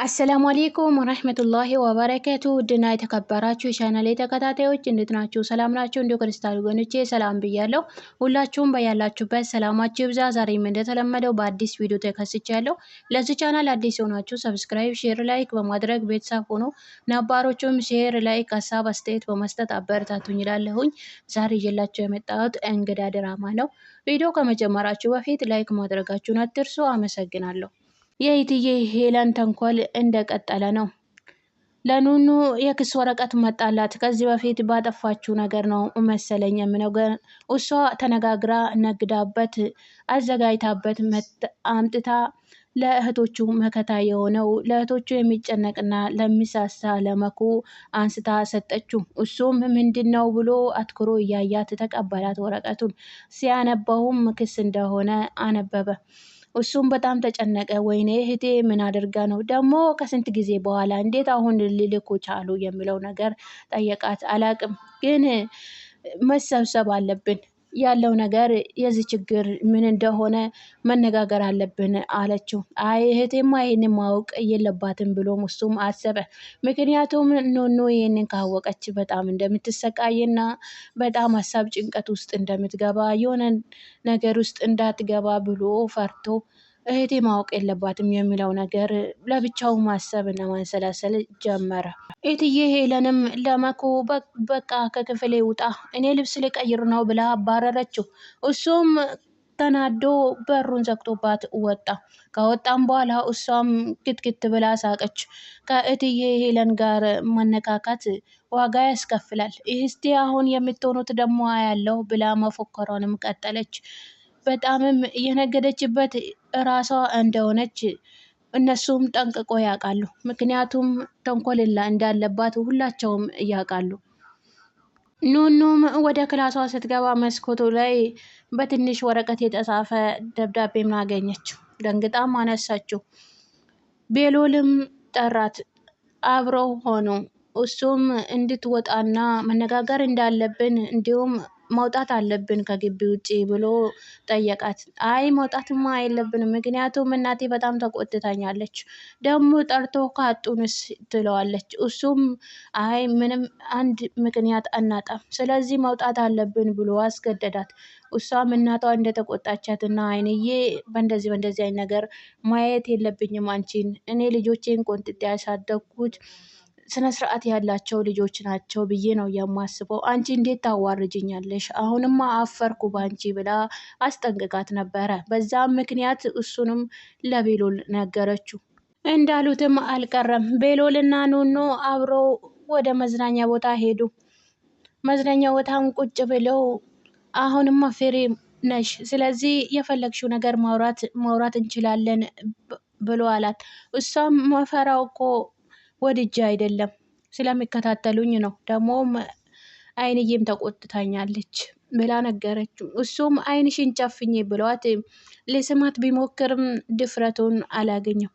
አሰላሙ አለይኩም ወራህመቱላሂ ወበረካቱ ውድና የተከበራችሁ የቻናሌ ተከታታዮች እንዴት ናችሁ? ሰላም ናችሁ? እንዲሁ ክርስቲያን ወገኖቼ ሰላም ብያለሁ። ሁላችሁም በያላችሁበት ሰላማችሁ ይብዛ። ዛሬም እንደተለመደው በአዲስ ቪዲዮ ተከስቻለሁ። ለዚህ ቻናል አዲስ የሆናችሁ ሰብስክራይብ፣ ሼር፣ ላይክ በማድረግ ቤተሰብ ሆኖ ነባሮቹም ሼር፣ ላይክ፣ ሀሳብ አስተያየት በመስጠት አበረታቱኝ እላለሁኝ። ዛሬ ይዤላችሁ የመጣሁት እንግዳ ድራማ ነው። ቪዲዮ ከመጀመራችሁ በፊት ላይክ ማድረጋችሁን አትርሱ። አመሰግናለሁ። የኢትዬ ሄለን ተንኮል እንደቀጠለ ነው። ለኑኑ የክስ ወረቀት መጣላት። ከዚህ በፊት ባጠፋችው ነገር ነው መሰለኝ ነገር እሷ ተነጋግራ ነግዳበት አዘጋጅታበት አምጥታ ለእህቶቹ መከታ የሆነው ለእህቶቹ የሚጨነቅና ለሚሳሳ ለመኩ አንስታ ሰጠችው። እሱም ምንድነው ብሎ አትኩሮ እያያት ተቀበላት። ወረቀቱን ሲያነበውም ክስ እንደሆነ አነበበ። እሱም በጣም ተጨነቀ። ወይኔ እህቴ ምን አድርጋ ነው ደግሞ ከስንት ጊዜ በኋላ እንዴት አሁን ሊልኩ ቻሉ የሚለው ነገር ጠየቃት። አላቅም ግን መሰብሰብ አለብን ያለው ነገር የዚህ ችግር ምን እንደሆነ መነጋገር አለብን አለችው። አይ እህቴማ ይህንን ማወቅ የለባትም ብሎ እሱም አሰበ። ምክንያቱም ኑኑ ይህንን ካወቀች በጣም እንደምትሰቃይና በጣም ሀሳብ ጭንቀት ውስጥ እንደምትገባ የሆነ ነገር ውስጥ እንዳትገባ ብሎ ፈርቶ እህቴ ማወቅ የለባትም የሚለው ነገር ለብቻው ማሰብ እና ማንሰላሰል ጀመረ። እትዬ ሄለንም ለመኩ በቃ ከክፍሌ ውጣ እኔ ልብስ ልቀይር ነው ብላ አባረረችው። እሱም ተናዶ በሩን ዘግቶባት ወጣ። ከወጣም በኋላ እሷም ክትክት ብላ ሳቀች። ከእትዬ ሄለን ጋር መነካካት ዋጋ ያስከፍላል። እስቲ አሁን የምትሆኑት ደግሞ ያለው ብላ መፎከሯንም ቀጠለች። በጣምም የነገደችበት ራሷ እንደሆነች እነሱም ጠንቅቆ ያውቃሉ። ምክንያቱም ተንኮልላ እንዳለባት ሁላቸውም ያውቃሉ። ኑኑም ወደ ክላሷ ስትገባ መስኮቱ ላይ በትንሽ ወረቀት የተጻፈ ደብዳቤም አገኘች። ደንግጣም አነሳችው። ቤሎልም ጠራት። አብረው ሆኑ። እሱም እንድትወጣና መነጋገር እንዳለብን እንዲሁም መውጣት አለብን ከግቢ ውጪ ብሎ ጠየቃት። አይ መውጣትማ የለብንም ምክንያቱም እናቴ በጣም ተቆጥታኛለች፣ ደግሞ ጠርቶ ካጡንስ ትለዋለች። እሱም አይ ምንም አንድ ምክንያት አናጣም፣ ስለዚህ መውጣት አለብን ብሎ አስገደዳት። እሷም እናቷ እንደተቆጣቻትና አይንዬ በእንደዚህ አይነት ነገር ማየት የለብኝም አንቺን፣ እኔ ልጆቼን ቆንጥጤ ያሳደግኩት ስነ ስርዓት ያላቸው ልጆች ናቸው ብዬ ነው የማስበው። አንቺ እንዴት ታዋርጅኛለሽ? አሁንማ አፈርኩ ባንቺ ብላ አስጠንቅቃት ነበረ። በዛም ምክንያት እሱንም ለቤሎል ነገረችው። እንዳሉትም አልቀረም። ቤሎልና ኑኑ አብረው ወደ መዝናኛ ቦታ ሄዱ። መዝናኛ ቦታም ቁጭ ብለው አሁንማ ፍሬ ነሽ፣ ስለዚህ የፈለግሽው ነገር ማውራት እንችላለን ብሎ አላት። እሷም መፈራው እኮ ወድጄ አይደለም ስለሚከታተሉኝ ነው፣ ደግሞም አይንዬም ተቆጥታኛለች ብላ ነገረችው። እሱም አይንሽን ጨፍኝ ብሏት ሊስማት ቢሞክርም ድፍረቱን አላገኘም።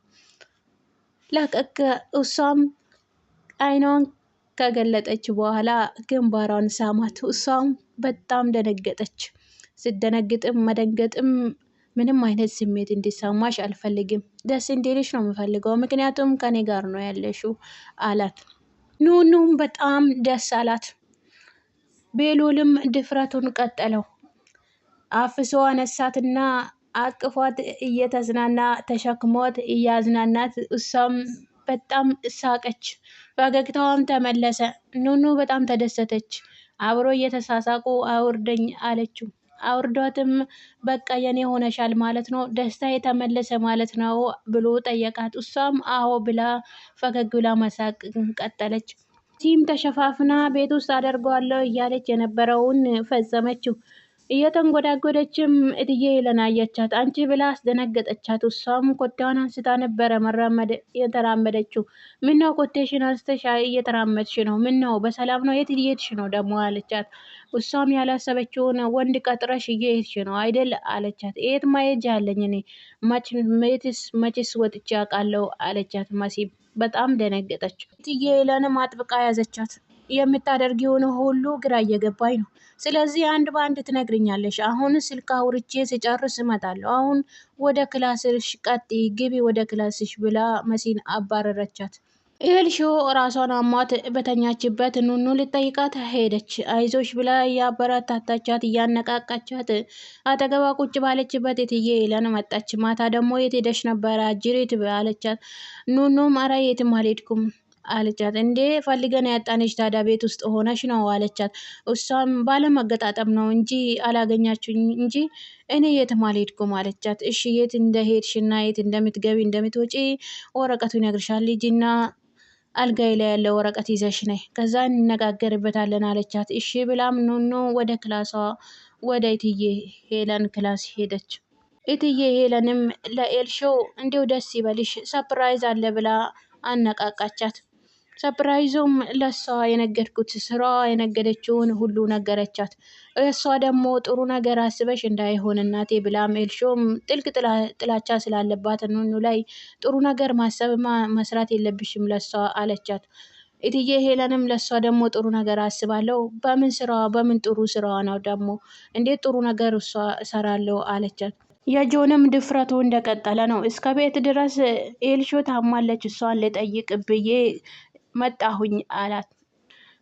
ለቀቅ እሷም አይኗን ከገለጠች በኋላ ግንባሯን ሳማት። እሷም በጣም ደነገጠች። ስትደነግጥም መደንገጥም ምንም አይነት ስሜት እንዲሰማሽ አልፈልግም፣ ደስ እንዲልሽ ነው የምፈልገው፣ ምክንያቱም ከኔ ጋር ነው ያለሽው አላት። ኑኑም በጣም ደስ አላት። ቤሎልም ድፍረቱን ቀጠለው። አፍሶ አነሳትና አቅፏት እየተዝናና ተሸክሞት እያዝናናት እሷም በጣም ሳቀች። ፈገግታዋም ተመለሰ። ኑኑ በጣም ተደሰተች። አብሮ እየተሳሳቁ አውርደኝ አለችው። አውርዷትም በቃ የኔ ሆነሻል ማለት ነው፣ ደስታ የተመለሰ ማለት ነው ብሎ ጠየቃት። እሷም አዎ ብላ ፈገግ ብላ መሳቅ ቀጠለች። ቲም ተሸፋፍና ቤት ውስጥ አደርገዋለሁ እያለች የነበረውን ፈጸመችው። እየተንጎዳጎደችም እትዬ ሄለን አየቻት። አንቺ ብላ አስደነገጠቻት። እሷም ኮቴዋን አንስታ ነበረ የተራመደችው። ምነው ኮቴሽን አንስተሽ እየተራመድሽ ነው? ምነው በሰላም ነው? የት እየሄድሽ ነው ደግሞ አለቻት። እሷም ያላሰበችውን ወንድ ቀጥረሽ እየሄድሽ ነው አይደል አለቻት። የት ማሄጃ አለኝ እኔ መቼስ ወጥቼ አውቃለሁ አለቻት። መሲም በጣም ደነገጠች። እትዬ ሄለንም አጥብቃ ያዘቻት። የምታደርጊውን ሁሉ ግራ እየገባኝ ነው። ስለዚህ አንድ በአንድ ትነግርኛለሽ። አሁን ስልክ አውርቼ ስጨርስ እመጣለሁ። አሁን ወደ ክላስሽ ቀጥይ፣ ግቢ ወደ ክላስሽ ብላ መሲን አባረረቻት። ኤልሾ ራሷን አሟት በተኛችበት ኑኑ ልጠይቃት ሄደች። አይዞሽ ብላ እያበረታታቻት እያነቃቃቻት አጠገቧ ቁጭ ባለችበት እትዬ ሄለን መጣች። ማታ ደግሞ የት ሄደሽ ነበረ አጅሬት አለቻት። ኑኑም ኧረ የትም አልሄድኩም አለቻት። እንዴ ፈልገን ያጣነሽ ታዲያ ቤት ውስጥ ሆነሽ ነው አለቻት። እሷም ባለመገጣጠም ነው እንጂ አላገኛችሁኝ እንጂ እኔ የትም አልሄድኩም አለቻት። እሺ የት እንደሄድሽና የት እንደምትገቢ እንደምትወጪ ወረቀቱ ይነግርሻል። ልጅና አልጋይ ላይ ያለው ወረቀት ይዘሽ ነይ፣ ከዛ እንነጋገርበታለን አለቻት። እሺ ብላም ኑኑ ወደ ክላሷ ወደ እትዬ ሄለን ክላስ ሄደች። እትዬ ሄለንም ለኤልሾ እንዲሁ ደስ ይበልሽ ሰፕራይዝ አለ ብላ አነቃቃቻት። ሰፕራይዙም ለሷ የነገርኩት ስራዋ የነገደችውን ሁሉ ነገረቻት። እሷ ደግሞ ጥሩ ነገር አስበሽ እንዳይሆን እናቴ ብላም ኤልሾም ጥልቅ ጥላቻ ስላለባት ኑኑ ላይ ጥሩ ነገር ማሰብ መስራት የለብሽም ለሷ አለቻት። እትዬ ሄለንም ለሷ ደግሞ ጥሩ ነገር አስባለሁ በምን ስራዋ በምን ጥሩ ስራዋ ነው ደግሞ እንዴት ጥሩ ነገር እሷ እሰራለሁ አለቻት። የጆንም ድፍረቱ እንደቀጠለ ነው። እስከ ቤት ድረስ ኤልሾ ታማለች እሷን ልጠይቅ ብዬ መጣሁኝ አላት።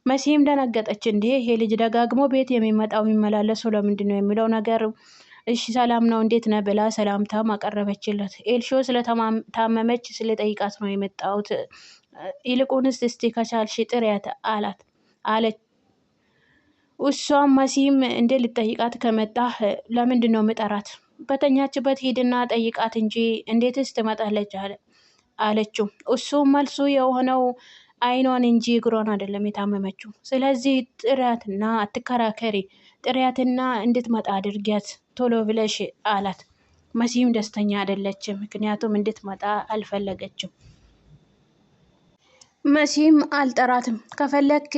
መሲም ደነገጠች። እንዴ ይሄ ልጅ ደጋግሞ ቤት የሚመጣው የሚመላለሰው ለምንድን ነው የሚለው ነገር እሺ ሰላም ነው እንዴት ነህ ብላ ሰላምታ ማቀረበችለት። ኤልሾ ስለታመመች ስለጠይቃት ነው የመጣሁት፣ ይልቁንስ እስቲ ከቻልሽ ጥሪያት አለች። እሷም መሲም እንዴ ልጠይቃት ከመጣህ ለምንድን ነው ምጠራት? በተኛችበት ሂድና ጠይቃት እንጂ እንዴትስ ትመጣለች አለችው። እሱም መልሱ የሆነው አይኗን እንጂ እግሯን አይደለም የታመመችው። ስለዚህ ጥሪያትና አትከራከሪ፣ ጥሪያትና እንድትመጣ አድርጊያት ቶሎ ብለሽ አላት። መሲም ደስተኛ አይደለችም፣ ምክንያቱም እንድትመጣ አልፈለገችም። መሲም አልጠራትም፣ ከፈለክ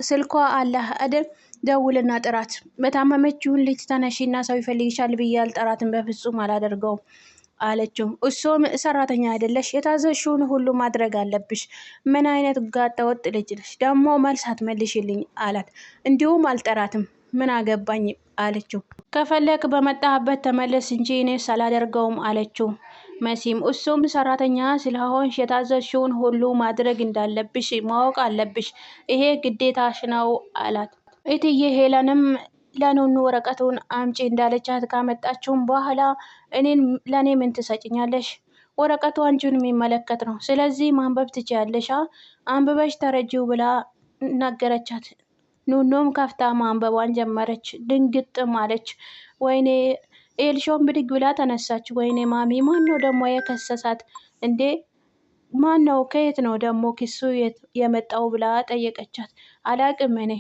ስልኳ አለህ አይደል ደውልና ጥራት፣ በታመመችውን ልጅ ተነሺና ሰው ይፈልግሻል ብዬ አልጠራትም፣ በፍጹም አላደርገውም አለችው። እሱም ሰራተኛ አይደለሽ? የታዘዝሽውን ሁሉ ማድረግ አለብሽ። ምን አይነት ጋጠ ወጥ ልጅ ነሽ ደግሞ መልስ አትመልሽልኝ አላት። እንዲሁም አልጠራትም ምን አገባኝ አለችው። ከፈለክ በመጣህበት ተመለስ እንጂ እኔስ አላደርገውም አለችው መሲም። እሱም ሰራተኛ ስለሆንሽ የታዘዝሽውን ሁሉ ማድረግ እንዳለብሽ ማወቅ አለብሽ፣ ይሄ ግዴታሽ ነው አላት። እትዬ ሄለንም ለኑኑ ወረቀቱን አምጪ እንዳለቻት ካመጣችውም በኋላ ለእኔ ምን ትሰጭኛለሽ? ወረቀቱ አንቺን የሚመለከት ነው፣ ስለዚህ ማንበብ ትችያለሽ፣ አንብበሽ ተረጂው ብላ ነገረቻት። ኑኑም ከፍታ ማንበቧን ጀመረች። ድንግጥም አለች። ወይኔ ኤልሾም ብድግ ብላ ተነሳች። ወይኔ ማሚ ማን ነው ደግሞ የከሰሳት እንዴ? ማን ነው? ከየት ነው ደግሞ ክሱ የመጣው ብላ ጠየቀቻት። አላቅም እኔ